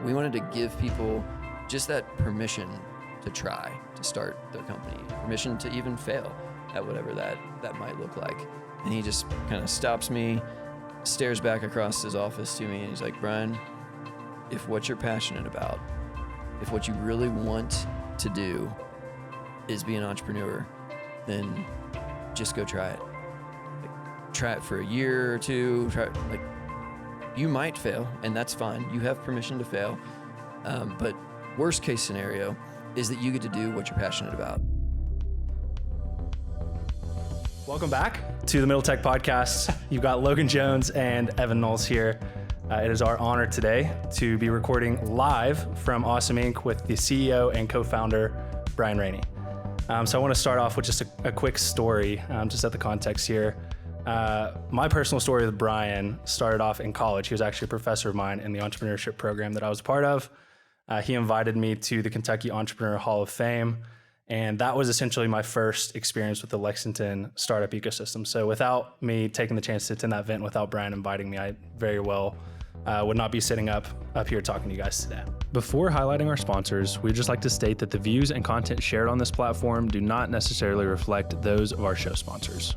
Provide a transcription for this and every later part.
We wanted to give people just that permission to try to start their company, permission to even fail at whatever that might look like. And he just kind of stops me, stares back across his office to me, and he's like, Brian, if what you're passionate about, if what you really want to do is be an entrepreneur, then just go try it. Like, try it for a year or two. You might fail, and that's fine. You have permission to fail. But worst case scenario is that you get to do what you're passionate about. Welcome back to the Middle Tech Podcast. You've got Logan Jones and Evan Knowles here. It is our honor today to be recording live from Awesome Inc. with the CEO and co-founder, Brian Raney. So I want to start off with just a quick story, just set the context here. My personal story with Brian started off in college. He was actually a professor of mine in the Entrepreneurship program that I was a part of. He invited me to the Kentucky Entrepreneurial Hall of Fame, and that was essentially my first experience with the Lexington startup ecosystem. So without me taking the chance to attend that event, without Brian inviting me, I very well would not be sitting up here talking to you guys today. Before highlighting our sponsors, we'd just like to state that the views and content shared on this platform do not necessarily reflect those of our show sponsors.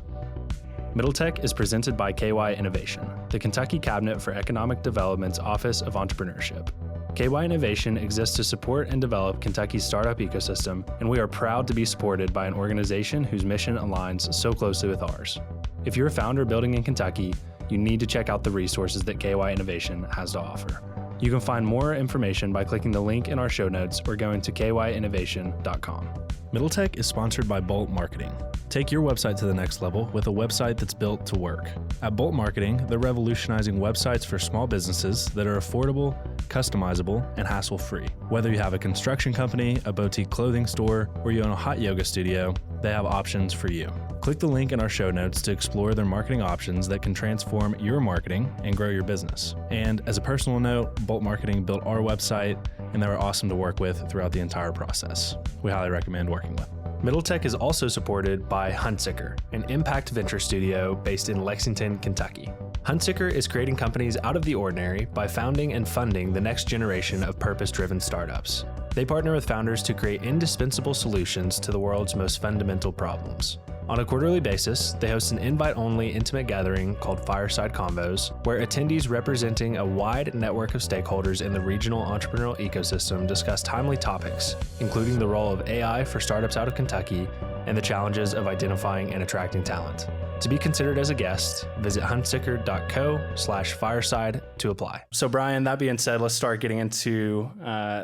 Middle Tech is presented by KY Innovation, the Kentucky Cabinet for Economic Development's Office of Entrepreneurship. KY Innovation exists to support and develop Kentucky's startup ecosystem, and we are proud to be supported by an organization whose mission aligns so closely with ours. If you're a founder building in Kentucky, you need to check out the resources that KY Innovation has to offer. You can find more information by clicking the link in our show notes or going to kyinnovation.com. Middle Tech is sponsored by Bolt Marketing. Take your website to the next level with a website that's built to work. At Bolt Marketing, they're revolutionizing websites for small businesses that are affordable, customizable, and hassle-free. Whether you have a construction company, a boutique clothing store, or you own a hot yoga studio, they have options for you. Click the link in our show notes to explore their marketing options that can transform your marketing and grow your business. And as a personal note, Bolt Marketing built our website, and they were awesome to work with throughout the entire process. We highly recommend working with. Middle Tech is also supported by Huntsicker, an impact venture studio based in Lexington, Kentucky. Huntsicker is creating companies out of the ordinary by founding and funding the next generation of purpose-driven startups. They partner with founders to create indispensable solutions to the world's most fundamental problems. On a quarterly basis, they host an invite-only intimate gathering called Fireside Convos, where attendees representing a wide network of stakeholders in the regional entrepreneurial ecosystem discuss timely topics, including the role of AI for startups out of Kentucky and the challenges of identifying and attracting talent. To be considered as a guest, visit huntsicker.co/fireside to apply. So Brian, that being said, let's start getting into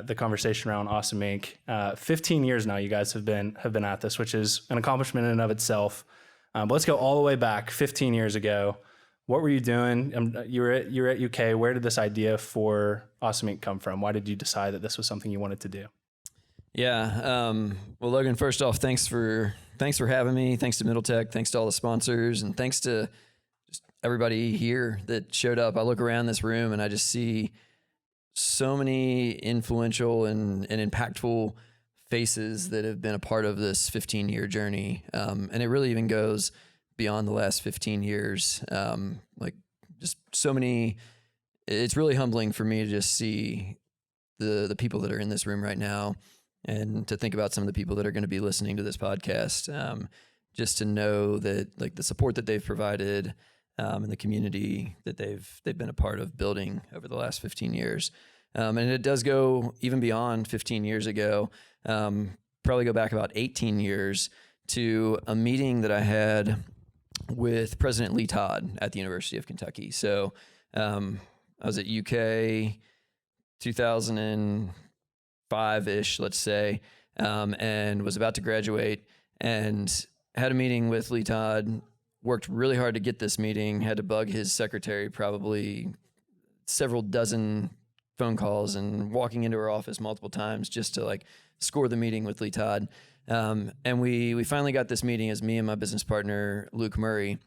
the conversation around Awesome Inc. 15 years now you guys have been at this, which is an accomplishment in and of itself. But let's go all the way back 15 years ago. What were you doing? You were at UK. Where did this idea for Awesome Inc. come from? Why did you decide that this was something you wanted to do? Yeah. Well, Logan, first off, thanks for having me. Thanks to Middle Tech. Thanks to all the sponsors, and thanks to just everybody here that showed up. I look around this room and I just see so many influential and impactful faces that have been a part of this 15-year journey. And it really even goes beyond the last 15 years. Just so many, it's really humbling for me to just see the people that are in this room right now, and to think about some of the people that are going to be listening to this podcast, just to know that like the support that they've provided, and the community that they've been a part of building over the last 15 years. And it does go even beyond 15 years ago, probably go back about 18 years to a meeting that I had with President Lee Todd at the University of Kentucky. So I was at UK 2005-ish, let's say, and was about to graduate and had a meeting with Lee Todd, worked really hard to get this meeting, had to bug his secretary probably several dozen phone calls and walking into her office multiple times just to like score the meeting with Lee Todd. And we finally got this meeting as me and my business partner, Luke Murray.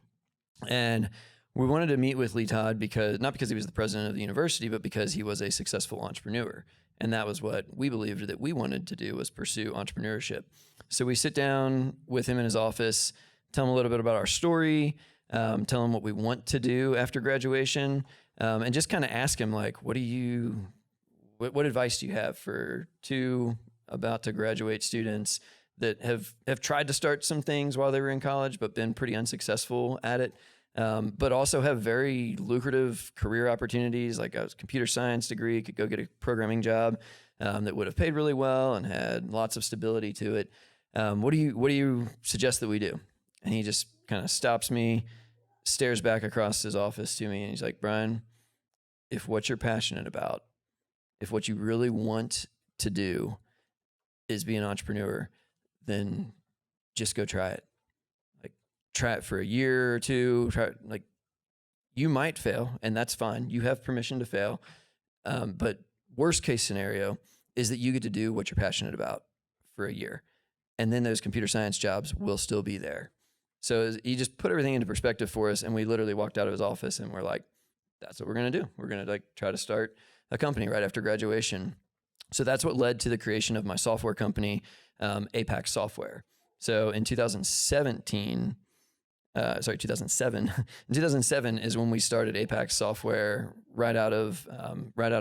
And we wanted to meet with Lee Todd not because he was the president of the university, but because he was a successful entrepreneur. And that was what we believed that we wanted to do, was pursue entrepreneurship. So we sit down with him in his office, tell him a little bit about our story, tell him what we want to do after graduation, and just kind of ask him like, what do you what advice do you have for two about to graduate students that have tried to start some things while they were in college, but been pretty unsuccessful at it? But also have very lucrative career opportunities, like a computer science degree, could go get a programming job that would have paid really well and had lots of stability to it. What do you suggest that we do? And he just kind of stops me, stares back across his office to me, and he's like, Brian, if what you're passionate about, if what you really want to do is be an entrepreneur, then just go try it. Like, try it for a year or two. You might fail, and that's fine. You have permission to fail. But worst case scenario is that you get to do what you're passionate about for a year. And then those computer science jobs will still be there. So he just put everything into perspective for us. And we literally walked out of his office and we're like, that's what we're going to do. We're going to try to start a company right after graduation. So that's what led to the creation of my software company, Apex Software. So in 2007, in 2007 is when we started Apex Software right out of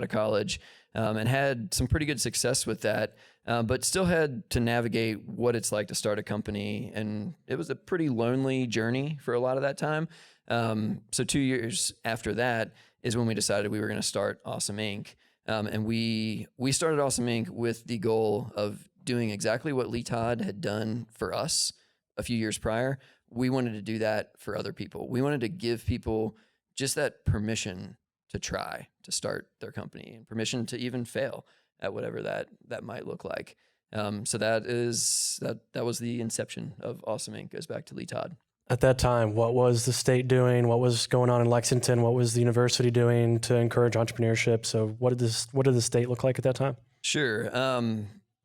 college, and had some pretty good success with that, but still had to navigate what it's like to start a company. And it was a pretty lonely journey for a lot of that time. So 2 years after that is when we decided we were going to start Awesome Inc. And we started Awesome Inc. with the goal of doing exactly what Lee Todd had done for us a few years prior. We wanted to do that for other people. We wanted to give people just that permission to try to start their company and permission to even fail at whatever that might look like. So that was the inception of Awesome Inc. Goes back to Lee Todd. At that time, what was the state doing? What was going on in Lexington? What was the university doing to encourage entrepreneurship? So what did the state look like at that time? Sure.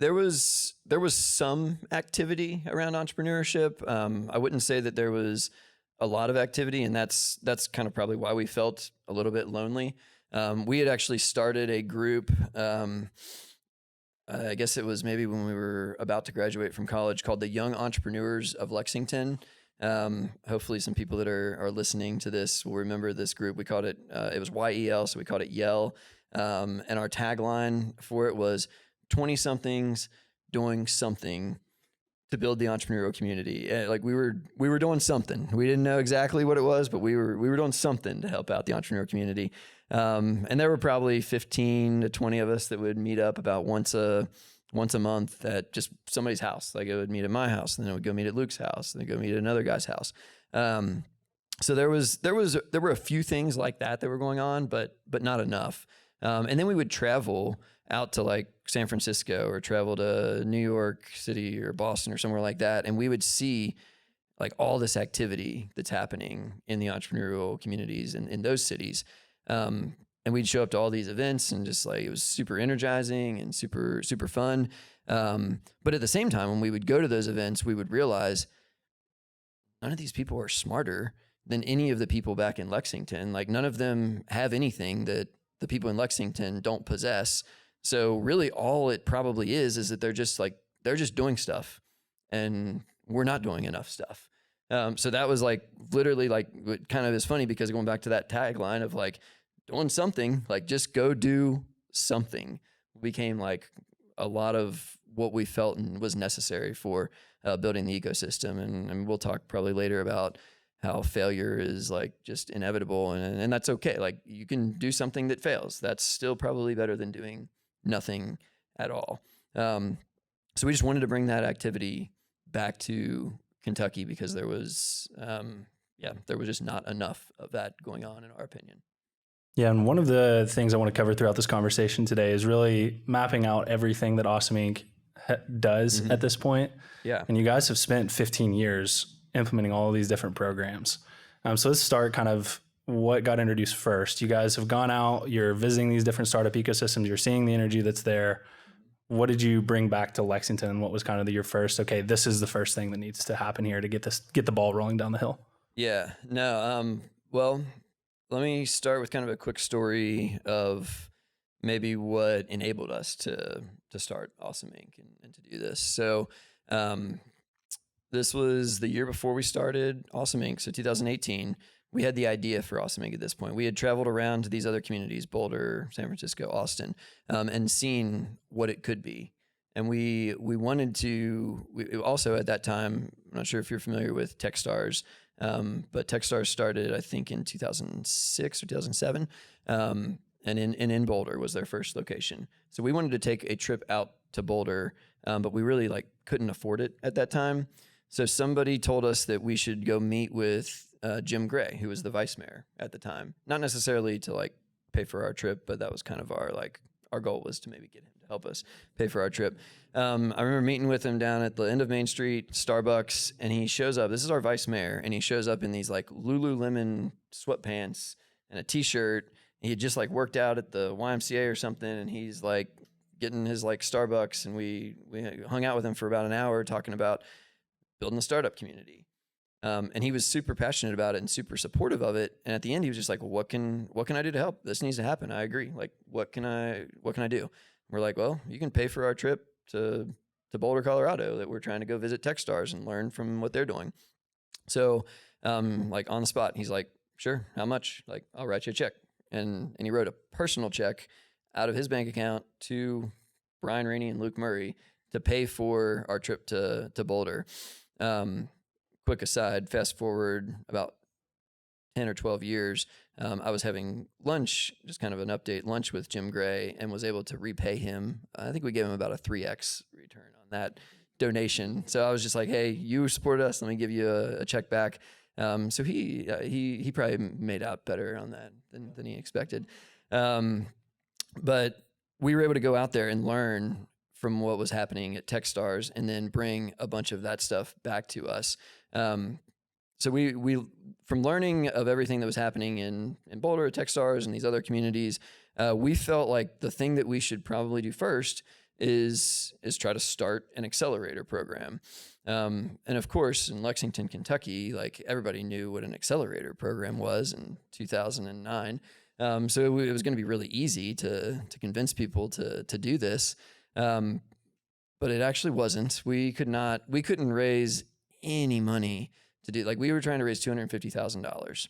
There was some activity around entrepreneurship. I wouldn't say that there was a lot of activity, and that's kind of probably why we felt a little bit lonely. We had actually started a group. I guess it was maybe when we were about to graduate from college, called the Young Entrepreneurs of Lexington. Hopefully some people that are listening to this will remember this group. We called it, it was YEL, so we called it YEL. And our tagline for it was 20-somethings doing something to build the entrepreneurial community. Like we were doing something. We didn't know exactly what it was, but we were doing something to help out the entrepreneurial community. And there were probably 15 to 20 of us that would meet up about once a month at just somebody's house. Like, it would meet at my house, and then it would go meet at Luke's house, and then go meet at another guy's house. So there were a few things like that were going on, but not enough. And then we would travel out to like San Francisco or travel to New York City or Boston or somewhere like that, and we would see like all this activity that's happening in the entrepreneurial communities in those cities. And we'd show up to all these events, and just like, it was super energizing and super, super fun. But at the same time, when we would go to those events, we would realize none of these people are smarter than any of the people back in Lexington. Like, none of them have anything that the people in Lexington don't possess. So really all it probably is that they're just doing stuff, and we're not doing enough stuff. So that was like literally like, kind of is funny, because going back to that tagline of like doing something, like just go do something, became like a lot of what we felt and was necessary for building the ecosystem. And we'll talk probably later about how failure is like just inevitable, and that's okay. Like, you can do something that fails. That's still probably better than doing nothing at all. So we just wanted to bring that activity back to Kentucky, because there was just not enough of that going on, in our opinion. Yeah, and one of the things I want to cover throughout this conversation today is really mapping out everything that Awesome Inc. does at this point. Yeah. And you guys have spent 15 years implementing all of these different programs. So let's start kind of what got introduced first. You guys have gone out, you're visiting these different startup ecosystems, you're seeing the energy that's there. What did you bring back to Lexington? What was kind of your first, okay, this is the first thing that needs to happen here to get the ball rolling down the hill? Yeah, no. Well, let me start with kind of a quick story of maybe what enabled us to start Awesome Inc. and to do this. So this was the year before we started Awesome Inc., so 2018. we had the idea for Awesome Inc. at this point. We had traveled around to these other communities, Boulder, San Francisco, Austin, and seen what it could be. And we wanted to, we also at that time, I'm not sure if you're familiar with Techstars, but Techstars started, I think, in 2006 or 2007. And in Boulder was their first location. So we wanted to take a trip out to Boulder, but we really couldn't afford it at that time. So somebody told us that we should go meet with Jim Gray, who was the vice mayor at the time. Not necessarily to pay for our trip, but that was kind of our goal was to maybe get him to help us pay for our trip. I remember meeting with him down at the end of Main Street, Starbucks, and he shows up. This is our vice mayor, and he shows up in these Lululemon sweatpants and a t-shirt. He had just worked out at the YMCA or something, and he's getting his Starbucks, and we hung out with him for about an hour talking about building a startup community. And he was super passionate about it and super supportive of it. And at the end, he was just like, well, what can I do to help? This needs to happen. I agree. What can I do? And we're like, well, you can pay for our trip to Boulder, Colorado, that we're trying to go visit Techstars and learn from what they're doing. So, on the spot, he's like, sure. How much? I'll write you a check. And he wrote a personal check out of his bank account to Brian Raney and Luke Murray to pay for our trip to Boulder. Quick aside, fast forward about 10 or 12 years, I was having lunch, just kind of an update lunch with Jim Gray, and was able to repay him. I think we gave him about a 3X return on that donation. So I was just like, hey, you supported us. Let me give you a check back. So he probably made out better on that than he expected. But we were able to go out there and learn from what was happening at Techstars, and then bring a bunch of that stuff back to us. So we from learning of everything that was happening in Boulder at Techstars and these other communities, we felt like the thing that we should probably do first is try to start an accelerator program. And of course, in Lexington, Kentucky, everybody knew what an accelerator program was in 2009. So it was going to be really easy to convince people to do this. But it actually wasn't. We couldn't raise any money to do, we were trying to raise $250,000,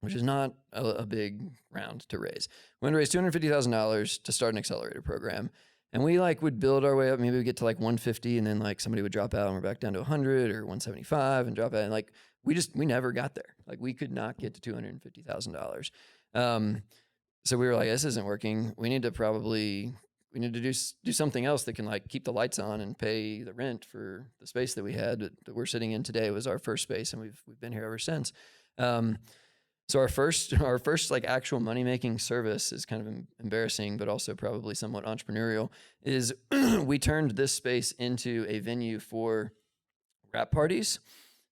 which is not a big round to raise. We wanted to raise $250,000 to start an accelerator program. And we would build our way up. Maybe we get to 150, and then somebody would drop out and we're back down to 100 or 175 and drop out. And we never got there. We could not get to $250,000. So we were like, this isn't working. We need to do something else that can keep the lights on and pay the rent for the space that we had that we're sitting in today. It was our first space, and we've been here ever since. So our first actual money making service is kind of embarrassing, but also probably somewhat entrepreneurial. Is we turned this space into a venue for rap parties.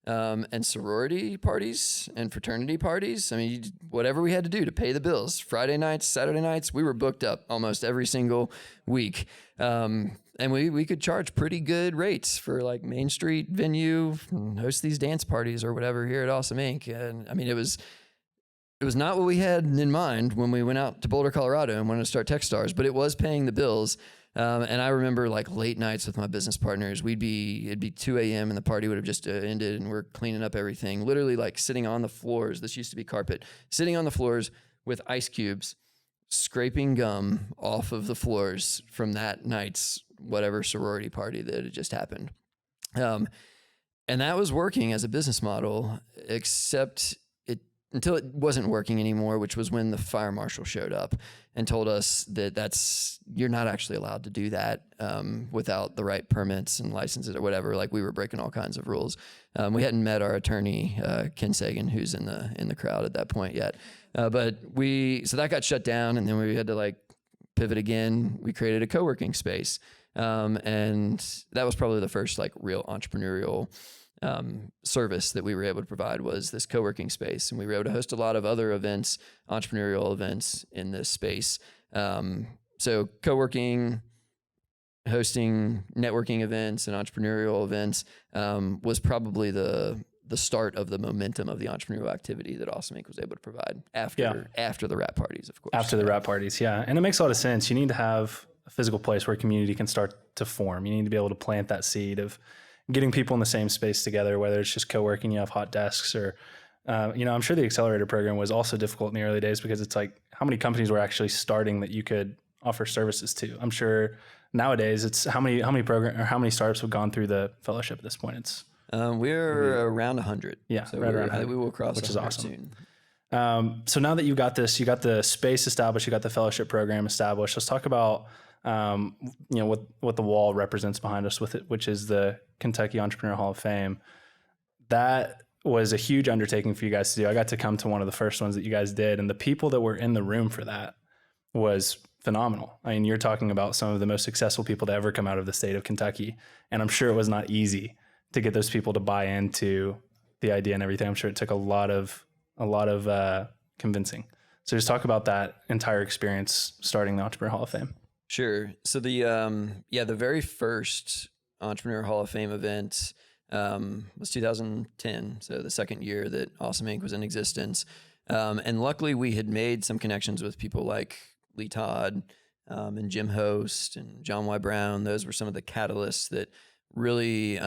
And sorority parties and fraternity parties. I mean, whatever we had to do to pay the bills. Friday nights, Saturday nights, we were booked up almost every single week. And we could charge pretty good rates for Main Street venue, host these dance parties or whatever here at Awesome Inc. And I mean, it was not what we had in mind when we went out to Boulder, Colorado and wanted to start Techstars, but it was paying the bills. And I remember late nights with my business partners, it'd be 2 a.m. and the party would have just ended, and we're cleaning up everything, literally sitting on the floors. This used to be carpet, sitting on the floors with ice cubes, scraping gum off of the floors from that night's whatever sorority party that had just happened. And that was working as a business model, except until it wasn't working anymore, which was when the fire marshal showed up and told us that you're not actually allowed to do that without the right permits and licenses or whatever. We were breaking all kinds of rules. We hadn't met our attorney, Ken Sagan, who's in the crowd at that point yet. So that got shut down, and then we had to pivot again. We created a co-working space. And that was probably the first real entrepreneurial service that we were able to provide, was this co-working space. And we were able to host a lot of other events, entrepreneurial events in this space. So co-working, hosting networking events and entrepreneurial events was probably the start of the momentum of the entrepreneurial activity that Awesome Inc. was able to provide after the rap parties, of course. After the rap parties, yeah. And it makes a lot of sense. You need to have a physical place where a community can start to form. You need to be able to plant that seed of getting people in the same space together, whether it's just co-working, you have hot desks, or I'm sure the accelerator program was also difficult in the early days because it's like how many companies were actually starting that you could offer services to. I'm sure nowadays it's how many startups have gone through the fellowship at this point. It's we're around 100. Yeah, so right around 100, we will cross, which is 100 awesome. soon. So now that you got the space established, you got the fellowship program established. Let's talk about what the wall represents behind us with it, which is the Kentucky Entrepreneurial Hall of Fame. That was a huge undertaking for you guys to do. I got to come to one of the first ones that you guys did, and the people that were in the room for that was phenomenal. I mean, you're talking about some of the most successful people to ever come out of the state of Kentucky, and I'm sure it was not easy to get those people to buy into the idea and everything. I'm sure it took a lot of convincing. So just talk about that entire experience starting the Entrepreneur Hall of Fame. Sure. So the very first Entrepreneur Hall of Fame event was 2010. So the second year that Awesome Inc. was in existence. And luckily we had made some connections with people like Lee Todd and Jim Host and John Y. Brown. Those were some of the catalysts that really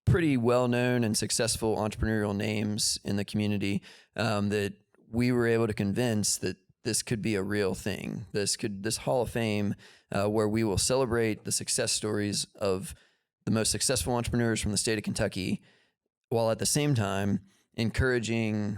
pretty well-known and successful entrepreneurial names in the community that we were able to convince that this could be a real thing. This Hall of Fame where we will celebrate the success stories of the most successful entrepreneurs from the state of Kentucky, while at the same time encouraging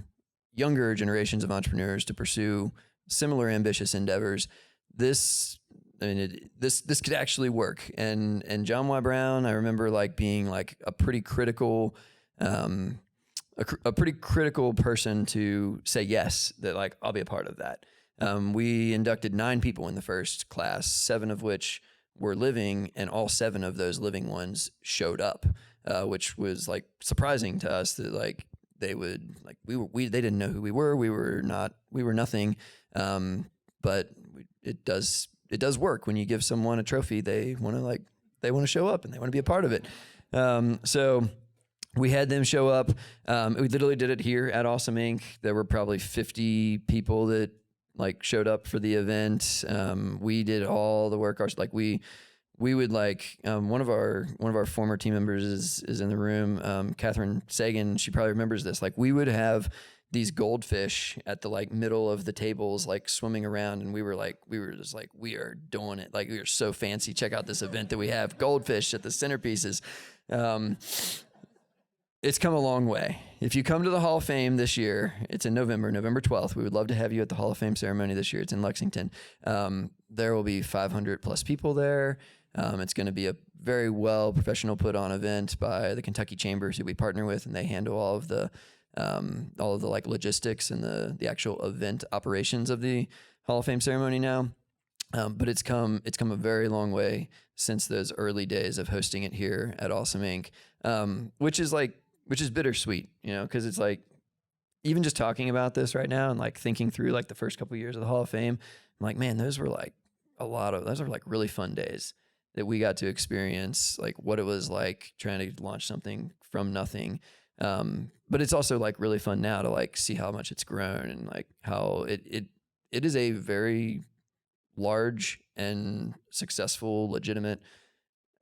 younger generations of entrepreneurs to pursue similar ambitious endeavors. This could actually work. And John Y. Brown, I remember being a pretty critical, a pretty critical person to say yes, that I'll be a part of that. We inducted 9 people in the first class, 7 of which were living, and all 7 of those living ones showed up, which was surprising to us that they would they didn't know who we were. We were nothing. But it does work when you give someone a trophy. They want to show up and they want to be a part of it. So we had them show up. We literally did it here at Awesome Inc. There were probably 50 people that showed up for the event. We did all the work. We would one of our former team members is in the room. Catherine Sagan, she probably remembers this. We would have these goldfish at the middle of the tables, swimming around. And we were just we are doing it. We are so fancy. Check out this event that we have, goldfish at the centerpieces. It's come a long way. If you come to the Hall of Fame this year, it's in November 12th. We would love to have you at the Hall of Fame ceremony this year. It's in Lexington. There will be 500 plus people there. It's going to be a very well professional put on event by the Kentucky Chambers, who we partner with, and they handle all of the logistics and the actual event operations of the Hall of Fame ceremony now. But it's come a very long way since those early days of hosting it here at Awesome Inc. Which is bittersweet, because it's even just talking about this right now and thinking through the first couple of years of the Hall of Fame, I'm man, those were those are really fun days that we got to experience, what it was like trying to launch something from nothing. But it's also really fun now to see how much it's grown and how it is a very large and successful, legitimate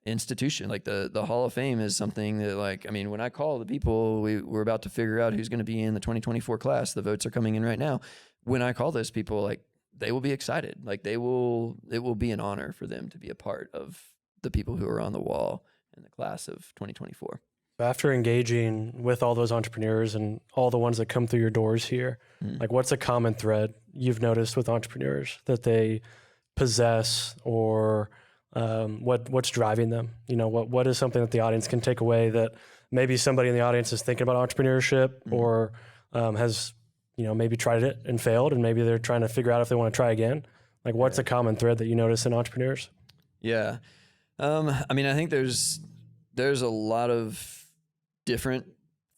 institution. The Hall of Fame is something that when I call the people, we're about to figure out who's going to be in the 2024 class. The votes are coming in right now. When I call those people, they will be excited. It will be an honor for them to be a part of the people who are on the wall in the class of 2024. After engaging with all those entrepreneurs and all the ones that come through your doors here, what's a common thread you've noticed with entrepreneurs that they possess, or what's driving them? What is something that the audience can take away that maybe somebody in the audience is thinking about entrepreneurship or has maybe tried it and failed, and maybe they're trying to figure out if they want to try again? What's a common thread that you notice in entrepreneurs? Yeah. I think there's a lot of different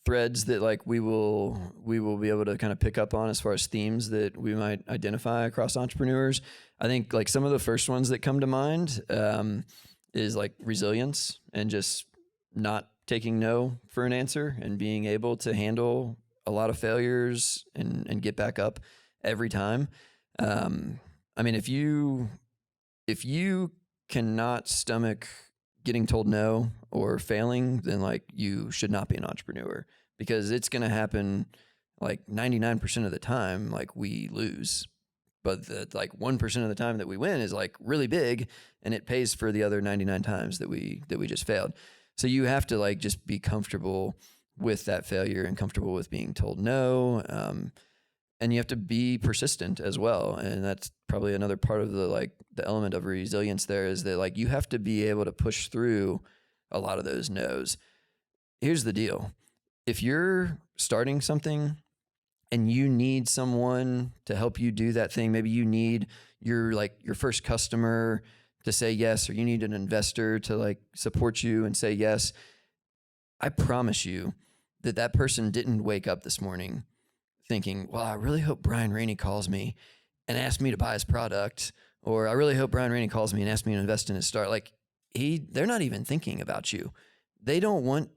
threads that we will be able to kind of pick up on as far as themes that we might identify across entrepreneurs. I think some of the first ones that come to mind is resilience and just not taking no for an answer and being able to handle a lot of failures and get back up every time. If you cannot stomach getting told no or failing, then you should not be an entrepreneur, because it's going to happen like 99% of the time, like we lose. But the like 1% of the time that we win is like really big, and it pays for the other 99 times that we just failed. So you have to like just be comfortable with that failure and comfortable with being told no. And you have to be persistent as well. And that's probably another part of the element of resilience there, is that like you have to be able to push through a lot of those no's. Here's the deal. If you're starting something and you need someone to help you do that thing, maybe you need your first customer to say yes, or you need an investor to like support you and say yes. I promise you that person didn't wake up this morning thinking, well, I really hope Brian Rainey calls me and asks me to buy his product, or I really hope Brian Rainey calls me and asks me to invest in his start. Like they're not even thinking about you. They don't want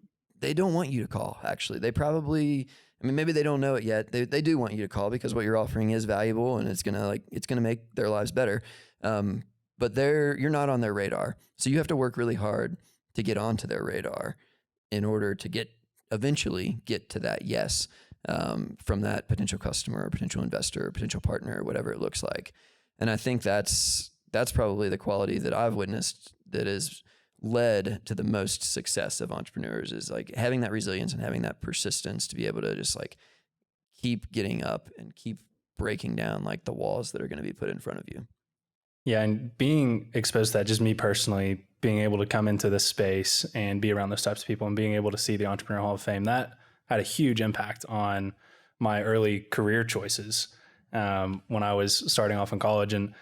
you to call. Actually, they probably, I mean, maybe they don't know it yet. They do want you to call because what you're offering is valuable and it's gonna make their lives better. But you're not on their radar. So you have to work really hard to get onto their radar in order to eventually get to that yes, from that potential customer or potential investor or potential partner, or whatever it looks like. And I think that's probably the quality that I've witnessed that has led to the most success of entrepreneurs, is like having that resilience and having that persistence to be able to just like keep getting up and keep breaking down like the walls that are going to be put in front of you. Yeah, and being exposed to that, just me personally, being able to come into this space and be around those types of people and being able to see the Entrepreneurial Hall of Fame, that had a huge impact on my early career choices when I was starting off in college. And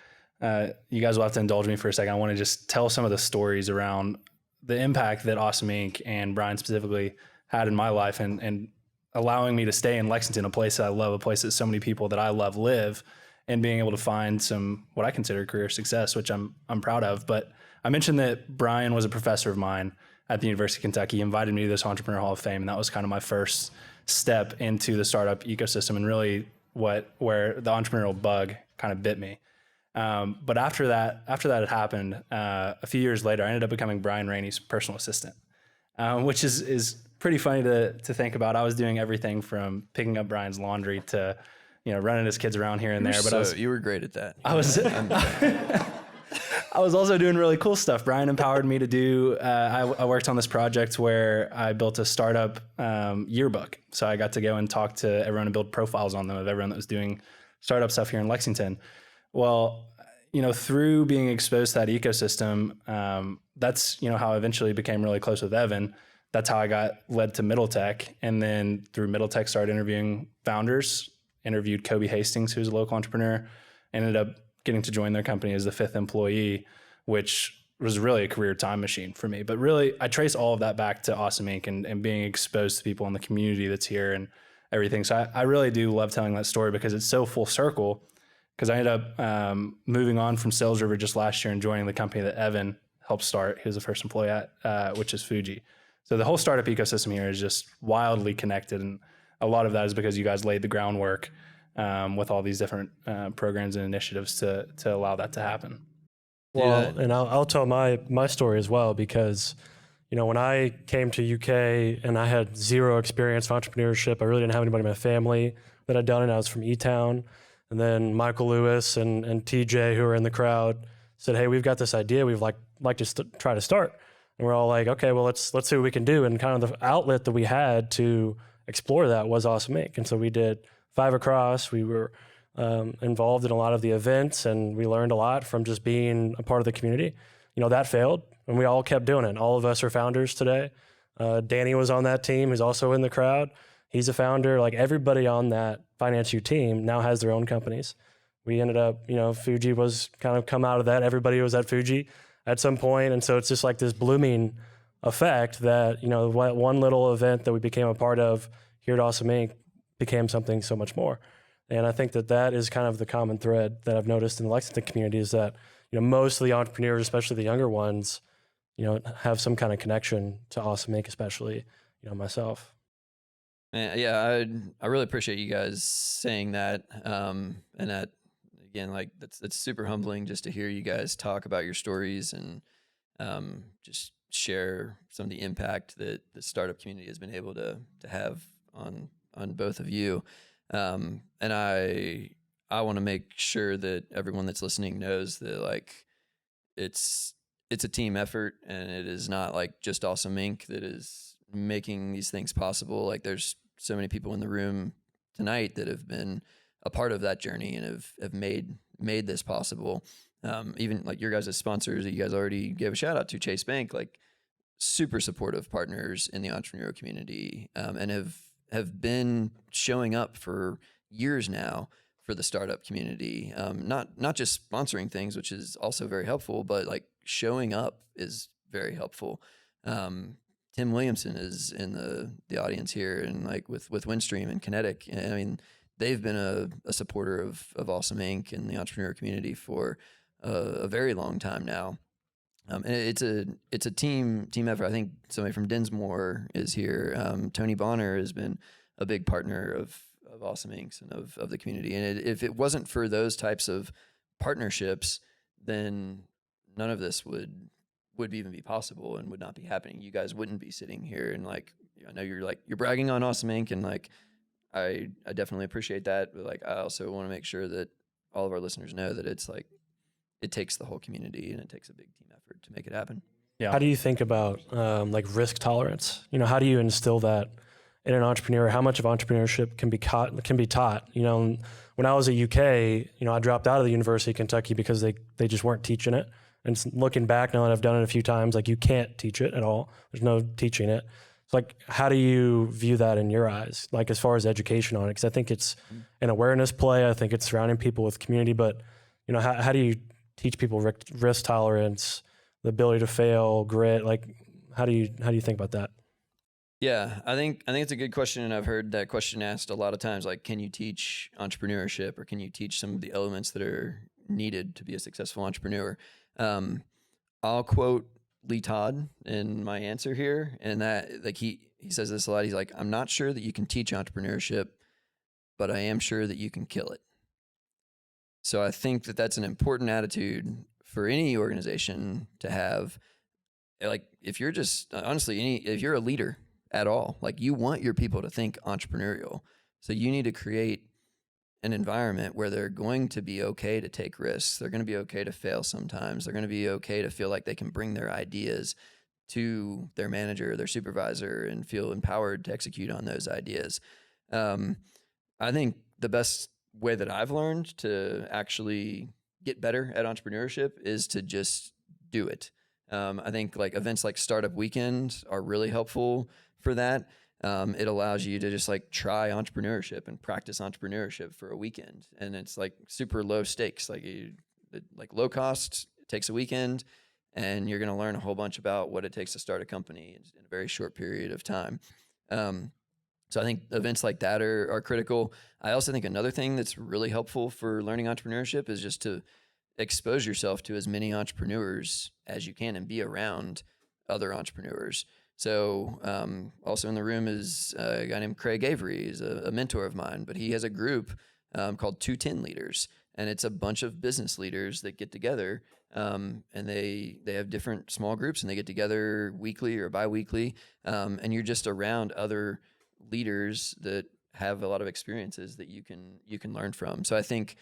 you guys will have to indulge me for a second. I want to just tell some of the stories around the impact that Awesome Inc. and Brian specifically had in my life, and allowing me to stay in Lexington, a place that I love, a place that so many people that I love live, and being able to find some, what I consider career success, which I'm proud of. But I mentioned that Brian was a professor of mine at the University of Kentucky. He invited me to this Entrepreneurial Hall of Fame, and that was kind of my first step into the startup ecosystem, and really where the entrepreneurial bug kind of bit me. But after that had happened, a few years later, I ended up becoming Brian Rainey's personal assistant, which is pretty funny to think about. I was doing everything from picking up Brian's laundry to, running his kids around here and there. But you were great at that. I was also doing really cool stuff. Brian empowered me to do, I worked on this project where I built a startup yearbook. So I got to go and talk to everyone and build profiles on them of everyone that was doing startup stuff here in Lexington. Well, through being exposed to that ecosystem, that's, how I eventually became really close with Evan. That's how I got led to Middle Tech. And then through Middle Tech, started interviewing founders, interviewed Kobe Hastings, who's a local entrepreneur, ended up getting to join their company as the 5th employee, which was really a career time machine for me. But really, I trace all of that back to Awesome Inc. and being exposed to people in the community that's here and everything. So I really do love telling that story because it's so full circle, because I ended up moving on from Sales River just last year and joining the company that Evan helped start. He was the first employee at, which is Fuji. So the whole startup ecosystem here is just wildly connected. And a lot of that is because you guys laid the groundwork with all these different programs and initiatives to allow that to happen. Well, and I'll tell my story as well, because, when I came to UK and I had zero experience in entrepreneurship, I really didn't have anybody in my family that had done it. I was from E-Town. And then Michael Lewis and TJ, who are in the crowd, said, hey, we've got this idea we'd like to try to start. And we're all like, okay, well, let's see what we can do. And kind of the outlet that we had to explore that was Awesome Inc. And so we did 5 Across. We were involved in a lot of the events, and we learned a lot from just being a part of the community. That failed, and we all kept doing it. All of us are founders today. Danny was on that team. He's also in the crowd. He's a founder. Like, everybody on that Finance U team now has their own companies. We ended up, Fuji was kind of come out of that. Everybody was at Fuji at some point. And so it's just like this blooming effect that, one little event that we became a part of here at Awesome Inc. became something so much more. And I think that is kind of the common thread that I've noticed in the Lexington community, is that, most of the entrepreneurs, especially the younger ones, have some kind of connection to Awesome Inc., especially, myself. Yeah, I really appreciate you guys saying that. And that, again, like that's super humbling just to hear you guys talk about your stories and just share some of the impact that the startup community has been able to have on both of you. And I want to make sure that everyone that's listening knows that like it's a team effort, and it is not like just Awesome Inc. that is making these things possible. Like there's so many people in the room tonight that have been a part of that journey and have made this possible. Even like your guys' sponsors that you guys already gave a shout out to, Chase Bank, like super supportive partners in the entrepreneurial community, and have been showing up for years now for the startup community. Not just sponsoring things, which is also very helpful, but like showing up is very helpful. Tim Williamson is in the audience here, and like with Windstream and Kinetic. I mean, they've been a supporter of Awesome Inc. and the entrepreneur community for a very long time now. And it's a team effort. I think somebody from Dinsmore is here. Tony Bonner has been a big partner of Awesome Inc. and of the community. And if it wasn't for those types of partnerships, then none of this would even be possible and would not be happening. You guys wouldn't be sitting here. And like, I know you're bragging on Awesome Inc. and like, I definitely appreciate that. But like, I also want to make sure that all of our listeners know that it's like, it takes the whole community and it takes a big team effort to make it happen. Yeah. How do you think about like risk tolerance? You know, how do you instill that in an entrepreneur? How much of entrepreneurship can be taught? You know, when I was at UK, you know, I dropped out of the University of Kentucky because they just weren't teaching it. And looking back now that I've done it a few times, like you can't teach it at all. There's no teaching it. It's like, how do you view that in your eyes? Like as far as education on it? Because I think it's an awareness play. I think it's surrounding people with community. But, you know, how do you teach people risk tolerance, the ability to fail, grit? Like, how do you think about that? Yeah, I think it's a good question, and I've heard that question asked a lot of times. Like, can you teach entrepreneurship, or can you teach some of the elements that are needed to be a successful entrepreneur? I'll quote Lee Todd in my answer here, and that like he says this a lot. He's like, I'm not sure that you can teach entrepreneurship, but I am sure that you can kill it. So I think that that's an important attitude for any organization to have. Like, if you're just honestly, if you're a leader at all, like you want your people to think entrepreneurial. So you need to create an environment where they're going to be okay to take risks. They're going to be okay to fail sometimes. They're going to be okay to feel like they can bring their ideas to their manager, their supervisor, and feel empowered to execute on those ideas. I think the best way that I've learned to actually get better at entrepreneurship is to just do it. I think like events like Startup Weekend are really helpful for that. It allows you to just like try entrepreneurship and practice entrepreneurship for a weekend. And it's like super low stakes, like low cost. It takes a weekend and you're going to learn a whole bunch about what it takes to start a company in a very short period of time. So I think events like that are critical. I also think another thing that's really helpful for learning entrepreneurship is just to expose yourself to as many entrepreneurs as you can and be around other entrepreneurs. So also in the room is a guy named Craig Avery. He's a mentor of mine, but he has a group called 210 Leaders, and it's a bunch of business leaders that get together, and they have different small groups, and they get together weekly or bi-weekly, and you're just around other leaders that have a lot of experiences that you can learn from. So I think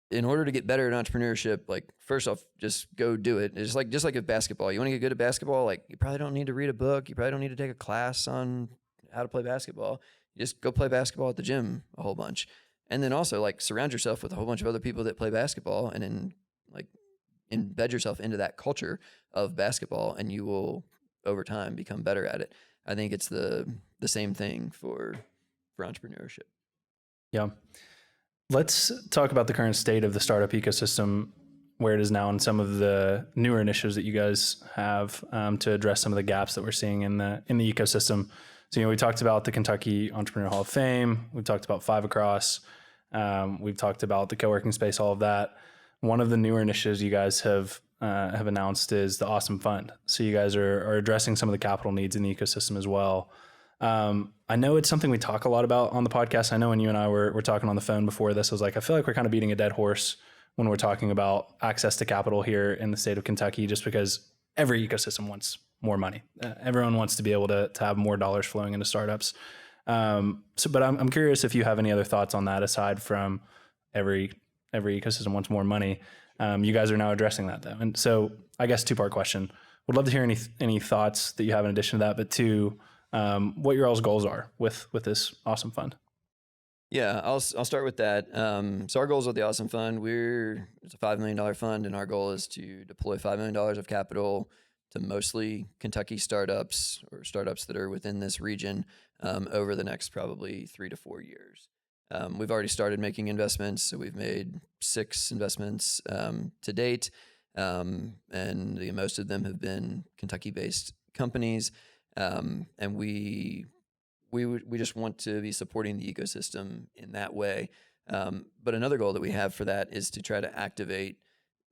in order to get better at entrepreneurship, like first off, just go do it. It's just like with basketball. You want to get good at basketball, like you probably don't need to read a book. You probably don't need to take a class on how to play basketball. You just go play basketball at the gym a whole bunch. And then also like surround yourself with a whole bunch of other people that play basketball, and then like embed yourself into that culture of basketball, and you will over time become better at it. I think it's the same thing for entrepreneurship. Yeah. Let's talk about the current state of the startup ecosystem, where it is now, and some of the newer initiatives that you guys have to address some of the gaps that we're seeing in the ecosystem. So, we talked about the Kentucky Entrepreneurial Hall of Fame. We've talked about Five Across. We've talked about the co-working space, all of that. One of the newer initiatives you guys have announced is the Awesome Fund. So you guys are addressing some of the capital needs in the ecosystem as well. I know it's something we talk a lot about on the podcast. I know when you and I were talking on the phone before this, I was like, I feel like we're kind of beating a dead horse when we're talking about access to capital here in the state of Kentucky, just because every ecosystem wants more money. Everyone wants to be able to have more dollars flowing into startups. But I'm curious if you have any other thoughts on that aside from every ecosystem wants more money. You guys are now addressing that though. And so I guess 2-part question. Would love to hear any thoughts that you have in addition to that, but 2, what your all's goals are with this awesome fund. Yeah, I'll start with that. So our goals with the Awesome Fund, it's a $5 million fund, and our goal is to deploy $5 million of capital to mostly Kentucky startups or startups that are within this region over the next probably 3 to 4 years. We've already started making investments, so we've made 6 investments to date, and most of them have been Kentucky-based companies, and we just want to be supporting the ecosystem in that way. But another goal that we have for that is to try to activate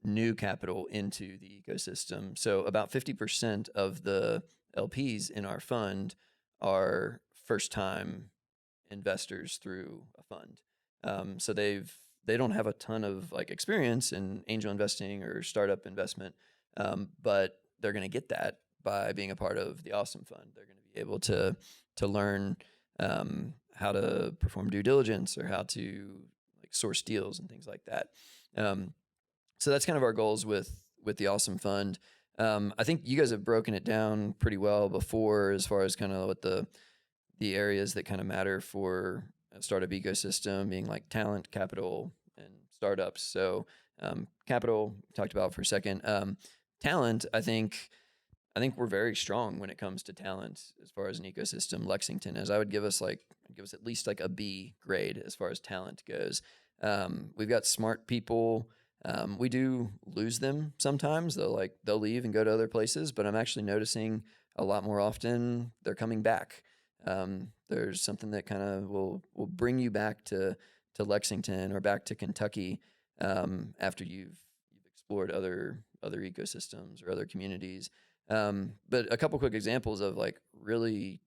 new capital into the ecosystem. So about 50% of the LPs in our fund are first-time investors through a fund. So they don't have a ton of like experience in angel investing or startup investment, but they're going to get that by being a part of the Awesome Fund. They're going to be able to learn how to perform due diligence or how to like source deals and things like that. So that's kind of our goals with the Awesome Fund. I think you guys have broken it down pretty well before as far as kind of what the areas that kind of matter for a startup ecosystem being like talent, capital, and startups. So capital talked about for a second. Talent, I think we're very strong when it comes to talent as far as an ecosystem. Lexington is. I would give us at least like a B grade as far as talent goes. We've got smart people. We do lose them sometimes. They'll leave and go to other places, but I'm actually noticing a lot more often they're coming back. There's something that kind of will bring you back to Lexington or back to Kentucky after you've explored other ecosystems or other communities. But a couple quick examples of like really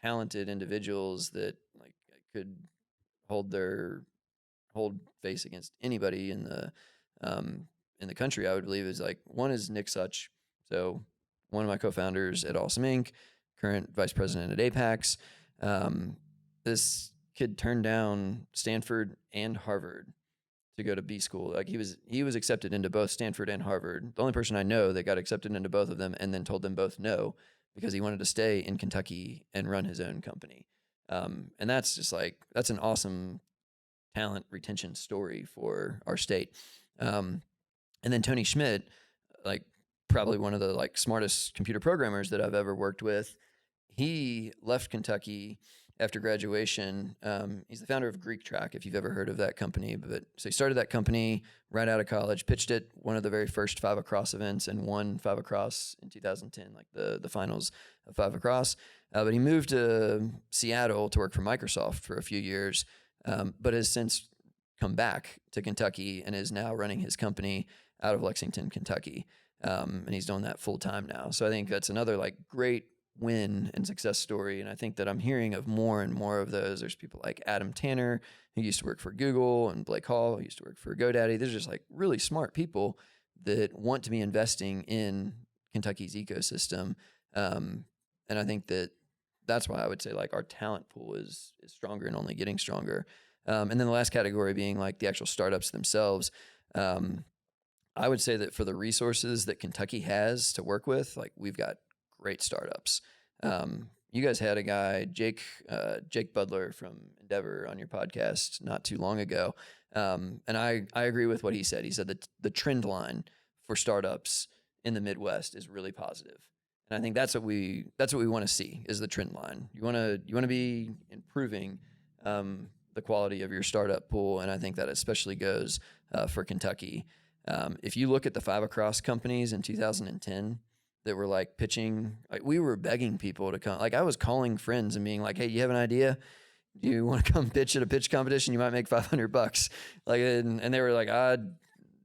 talented individuals that like could hold face against anybody in the country, I would believe is like one is Nick Such. So one of my co-founders at Awesome Inc., current vice president at Apex. This kid turned down Stanford and Harvard to go to B school. Like he was accepted into both Stanford and Harvard. The only person I know that got accepted into both of them and then told them both no because he wanted to stay in Kentucky and run his own company. And that's just that's an awesome talent retention story for our state. And then Tony Schmidt, like probably one of the like smartest computer programmers that I've ever worked with. He left Kentucky after graduation. He's the founder of Greek Track, if you've ever heard of that company. So he started that company right out of college, pitched it one of the very first 5 Across events and won 5 Across in 2010, like the finals of 5 Across. But he moved to Seattle to work for Microsoft for a few years, but has since come back to Kentucky and is now running his company out of Lexington, Kentucky. And he's doing that full time now. So I think that's another like great win and success story. And I think that I'm hearing of more and more of those. There's people like Adam Tanner, who used to work for Google, and Blake Hall, who used to work for GoDaddy. There's just like really smart people that want to be investing in Kentucky's ecosystem. And I think that's why I would say like our talent pool is stronger and only getting stronger. And then the last category being like the actual startups themselves. I would say that for the resources that Kentucky has to work with, like we've got great startups. You guys had a guy, Jake Budler from Endeavor on your podcast not too long ago. And I agree with what he said. He said that the trend line for startups in the Midwest is really positive. And I think that's what we want to see is the trend line. You want to be improving the quality of your startup pool. And I think that especially goes for Kentucky. If you look at the 5 Across companies in 2010 that were like pitching, like we were begging people to come. Like I was calling friends and being like, "Hey, you have an idea? Do you want to come pitch at a pitch competition? You might make $500." Like, and they were like, I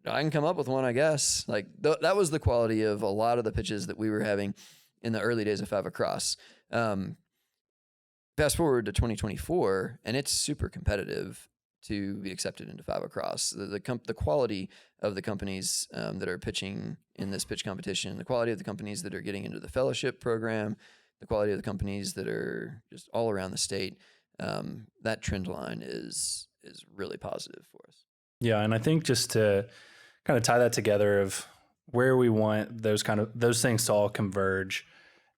can come up with one, I guess." Like that was the quality of a lot of the pitches that we were having in the early days of 5 Across. Fast forward to 2024, and it's super competitive to be accepted into 5 Across. The quality of the companies that are pitching in this pitch competition, the quality of the companies that are getting into the fellowship program, the quality of the companies that are just all around the state, that trend line is really positive for us. Yeah. And I think just to kind of tie that together of where we want those things to all converge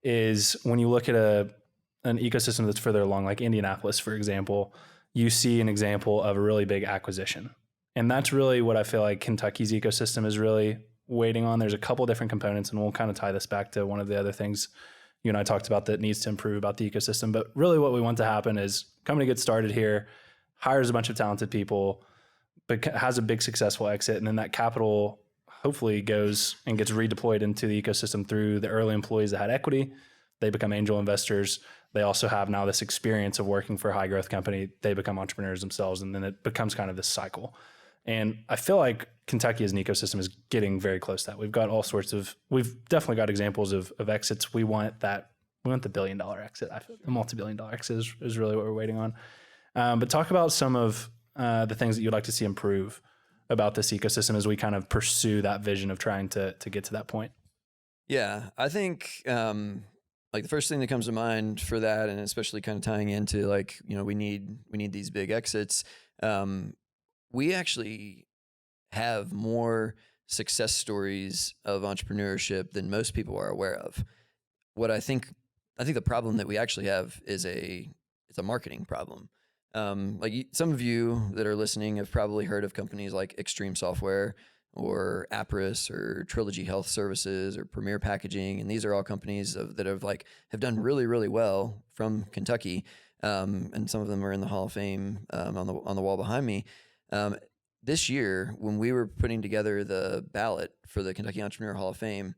is when you look at an ecosystem that's further along, like Indianapolis, for example, you see an example of a really big acquisition. And that's really what I feel like Kentucky's ecosystem is really waiting on. There's a couple different components, and we'll kind of tie this back to one of the other things you and I talked about that needs to improve about the ecosystem. But really what we want to happen is company gets started here, hires a bunch of talented people, but has a big successful exit. And then that capital hopefully goes and gets redeployed into the ecosystem through the early employees that had equity. They become angel investors. They also have now this experience of working for a high growth company. They become entrepreneurs themselves, and then it becomes kind of this cycle. And I feel like Kentucky as an ecosystem is getting very close to that. We've got all sorts of, we've definitely got examples of exits. We want the $1 billion exit. I feel the multi-billion dollar exit is really what we're waiting on. But talk about some of the things that you'd like to see improve about this ecosystem as we kind of pursue that vision of trying to get to that point. Yeah, I think like the first thing that comes to mind for that, and especially kind of tying into like, we need these big exits. We actually have more success stories of entrepreneurship than most people are aware of. What I think the problem that we actually have is it's a marketing problem. Like some of you that are listening have probably heard of companies like Extreme Software or Apris or Trilogy Health Services or Premier Packaging. And these are all companies that have done really, really well from Kentucky. And some of them are in the Hall of Fame on the wall behind me. This year, when we were putting together the ballot for the Kentucky Entrepreneurial Hall of Fame,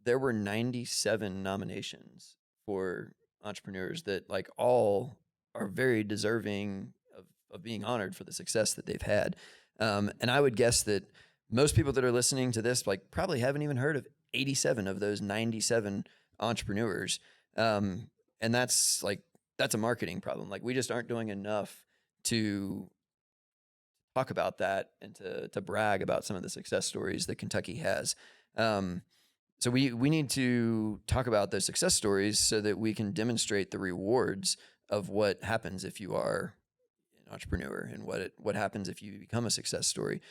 there were 97 nominations for entrepreneurs that like all are very deserving of being honored for the success that they've had. And I would guess that most people that are listening to this like probably haven't even heard of 87 of those 97 entrepreneurs. And that's a marketing problem. Like we just aren't doing enough to talk about that and to brag about some of the success stories that Kentucky has. So we need to talk about those success stories so that we can demonstrate the rewards of what happens if you are an entrepreneur and what happens if you become a success story.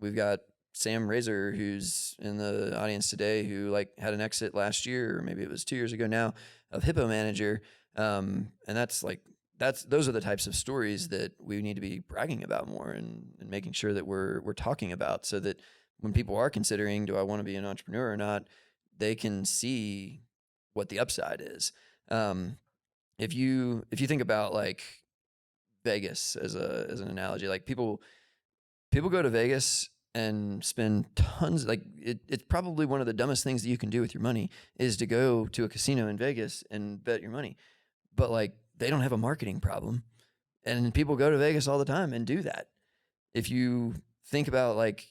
We've got Sam Razor, who's in the audience today, who like had an exit last year, or maybe it was 2 years ago now, of Hippo Manager. And those are the types of stories that we need to be bragging about more and making sure that we're talking about, so that when people are considering, do I want to be an entrepreneur or not, they can see what the upside is. If you think about like Vegas as an analogy, like people go to Vegas and spend tons, like it's probably one of the dumbest things that you can do with your money is to go to a casino in Vegas and bet your money. But like they don't have a marketing problem, and people go to Vegas all the time and do that. If you think about like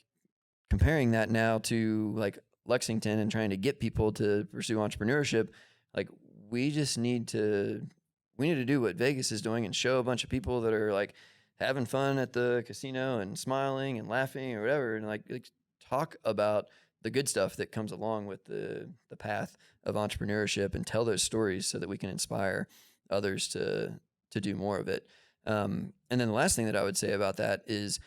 comparing that now to like Lexington and trying to get people to pursue entrepreneurship, like we need to do what Vegas is doing and show a bunch of people that are like having fun at the casino and smiling and laughing or whatever, and like talk about the good stuff that comes along with the path of entrepreneurship and tell those stories so that we can inspire others to do more of it. And then the last thing that I would say about that is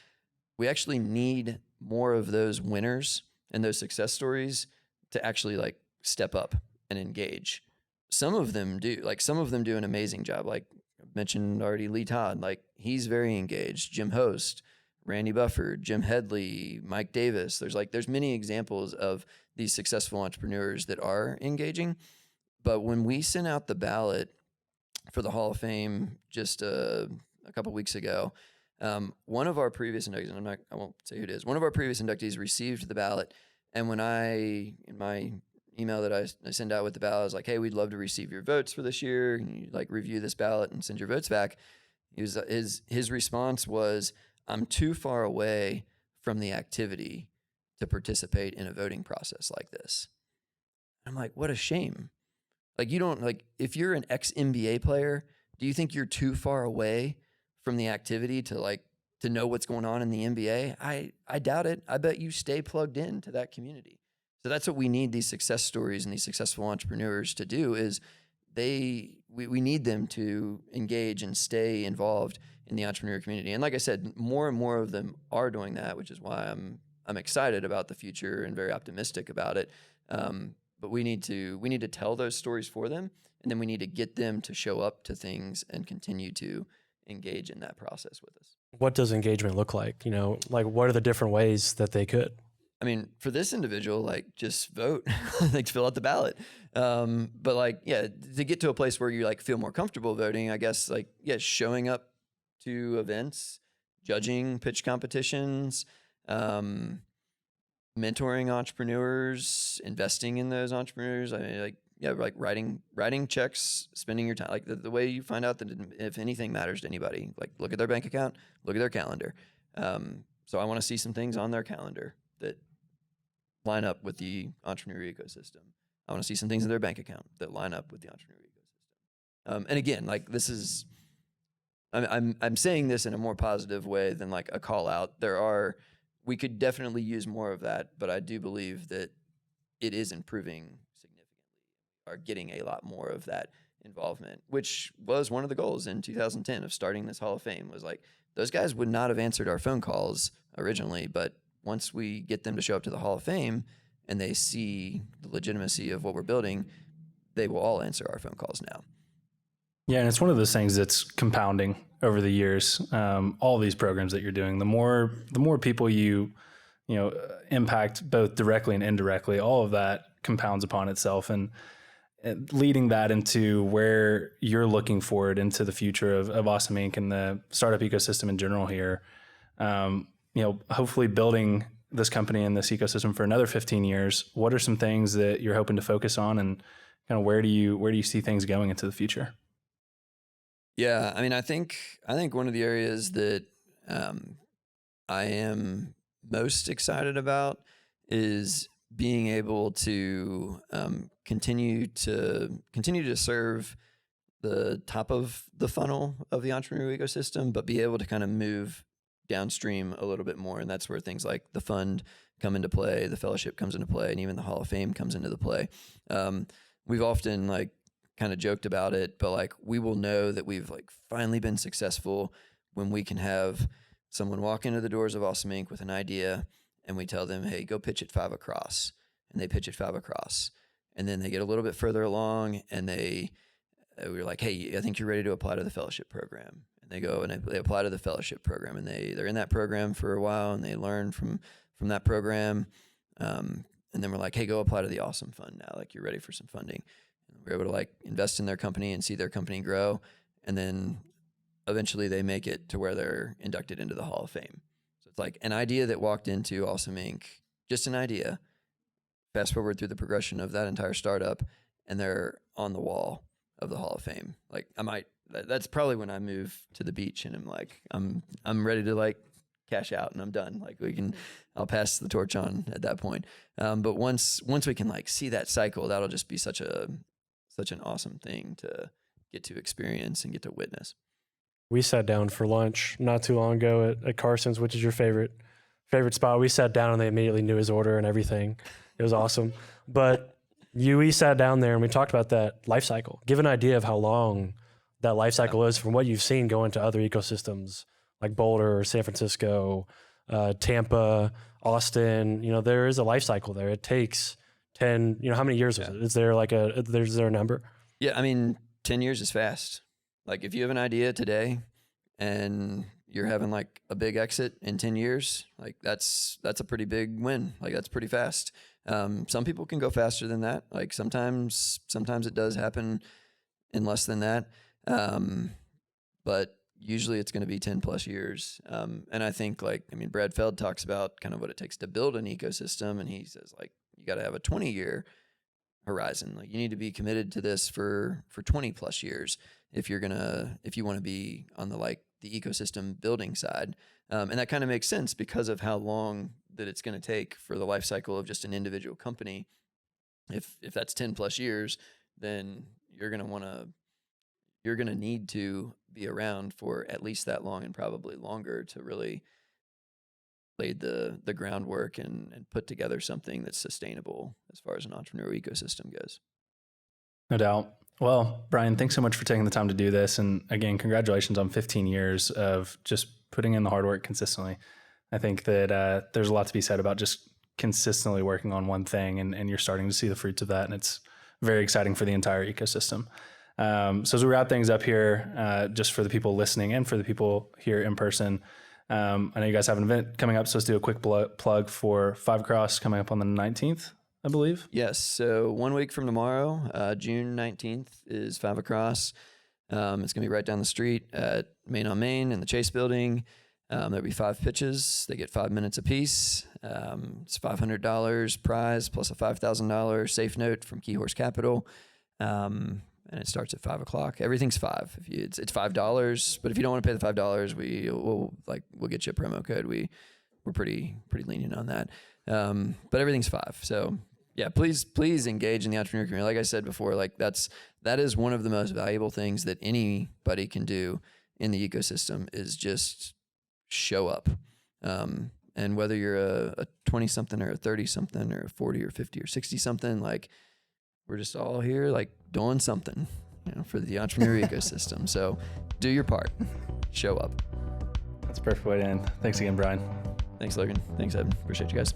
we actually need more of those winners and those success stories to actually like step up and engage. Some of them do an amazing job. Like I mentioned already, Lee Todd, like he's very engaged. Jim Host, Randy Bufford, Jim Headley, Mike Davis. There's many examples of these successful entrepreneurs that are engaging. But when we sent out the ballot for the Hall of Fame just a couple weeks ago, one of our previous inductees, and I won't say who it is, one of our previous inductees received the ballot. And when in my email that I send out with the ballot, I was like, hey, we'd love to receive your votes for this year. Can you like review this ballot and send your votes back? His response was, I'm too far away from the activity to participate in a voting process like this. I'm like, what a shame. Like you don't like, if you're an ex-NBA player, do you think you're too far away from the activity to know what's going on in the NBA? I doubt it. I bet you stay plugged in to that community. So that's what we need these success stories and these successful entrepreneurs to do is we need them to engage and stay involved in the entrepreneur community. And like I said, more and more of them are doing that, which is why I'm excited about the future and very optimistic about it. But we need to tell those stories for them, and then we need to get them to show up to things and continue to engage in that process with us. What does engagement look like? Like what are the different ways that they could? I mean, for this individual, like just vote, like fill out the ballot. But like, yeah, to get to a place where you like feel more comfortable voting, I guess like, yeah, showing up to events, judging pitch competitions, mentoring entrepreneurs, investing in those entrepreneurs. I mean, like, yeah, like writing checks, spending your time, like the way you find out that if anything matters to anybody, like look at their bank account, look at their calendar. So I want to see some things on their calendar that line up with the entrepreneur ecosystem. I want to see some things in their bank account that line up with the entrepreneur ecosystem. And again, like this is, I'm saying this in a more positive way than like a call out. We could definitely use more of that, but I do believe that it is improving significantly. Are getting a lot more of that involvement, which was one of the goals in 2010 of starting this Hall of Fame. Was like those guys would not have answered our phone calls originally, but once we get them to show up to the Hall of Fame and they see the legitimacy of what we're building, they will all answer our phone calls now. Yeah, and it's one of those things that's compounding over the years. All these programs that you're doing, the more people you impact both directly and indirectly, all of that compounds upon itself, and leading that into where you're looking forward into the future of Awesome Inc. and the startup ecosystem in general here. Hopefully building this company and this ecosystem for another 15 years. What are some things that you're hoping to focus on, and kind of where do you see things going into the future? Yeah, I mean, I think one of the areas that I am most excited about is being able to continue to serve the top of the funnel of the entrepreneurial ecosystem, but be able to kind of move downstream a little bit more. And that's where things like the fund come into play, the fellowship comes into play, and even the Hall of Fame comes into the play. We've often like kind of joked about it, but like we will know that we've like finally been successful when we can have someone walk into the doors of Awesome Inc. with an idea, and we tell them, hey, go pitch it 5 across. And they pitch it 5 across. And then they get a little bit further along, and we're like, hey, I think you're ready to apply to the fellowship program. And they go and they apply to the fellowship program, and they're in that program for a while, and they learn from that program. And then we're like, hey, go apply to the Awesome Fund now. Like you're ready for some funding. And we're able to like invest in their company and see their company grow. And then eventually they make it to where they're inducted into the Hall of Fame. So it's like an idea that walked into Awesome Inc., just an idea. Fast forward through the progression of that entire startup, and they're on the wall of the Hall of Fame. Like that's probably when I move to the beach and I'm like, I'm ready to like cash out and I'm done. Like I'll pass the torch on at that point. But once we can like see that cycle, that'll just be such an awesome thing to get to experience and get to witness. We sat down for lunch not too long ago at Carson's, which is your favorite spot. We sat down and they immediately knew his order and everything. It was awesome. But we sat down there and we talked about that life cycle. Give an idea of how long that life cycle is from what you've seen go into other ecosystems like Boulder, San Francisco, Tampa, Austin. There is a life cycle there. It takes 10, how many years is it? Is there is there a number? Yeah, I mean, 10 years is fast. Like if you have an idea today and you're having like a big exit in 10 years, like that's a pretty big win. Like that's pretty fast. Some people can go faster than that. Like sometimes it does happen in less than that. But usually it's going to be 10 plus years. And I think Brad Feld talks about kind of what it takes to build an ecosystem. And he says like, you got to have a 20-year horizon. Like you need to be committed to this for 20 plus years if you want to be on the ecosystem building side. And that kind of makes sense because of how long that it's going to take for the life cycle of just an individual company. If that's 10 plus years, then you're going to need to be around for at least that long and probably longer to really laid the groundwork and put together something that's sustainable as far as an entrepreneurial ecosystem goes. No doubt. Well, Brian, thanks so much for taking the time to do this. And again, congratulations on 15 years of just putting in the hard work consistently. I think that there's a lot to be said about just consistently working on one thing, and you're starting to see the fruits of that. And it's very exciting for the entire ecosystem. So as we wrap things up here, just for the people listening and for the people here in person, I know you guys have an event coming up, so let's do a quick plug for 5 Across coming up on the 19th, I believe. Yes. So 1 week from tomorrow, June 19th is 5 Across. It's going to be right down the street at Main on Main in the Chase building. There'll be 5 pitches. They get 5 minutes apiece. It's $500 prize plus a $5,000 safe note from Key Horse Capital. And it starts at 5 o'clock. Everything's $5. It's $5, but if you don't want to pay the $5, we'll get you a promo code. We're pretty lenient on that. But everything's $5. So yeah, please engage in the entrepreneur community. Like I said before, that is one of the most valuable things that anybody can do in the ecosystem is just show up. And whether you're a 20 something or a 30 something or a 40 or 50 or 60 something, we're just all here doing something, for the entrepreneur ecosystem. So do your part, show up. That's a perfect way to end. Thanks again, Brian. Thanks, Logan. Thanks, Evan. Appreciate you guys.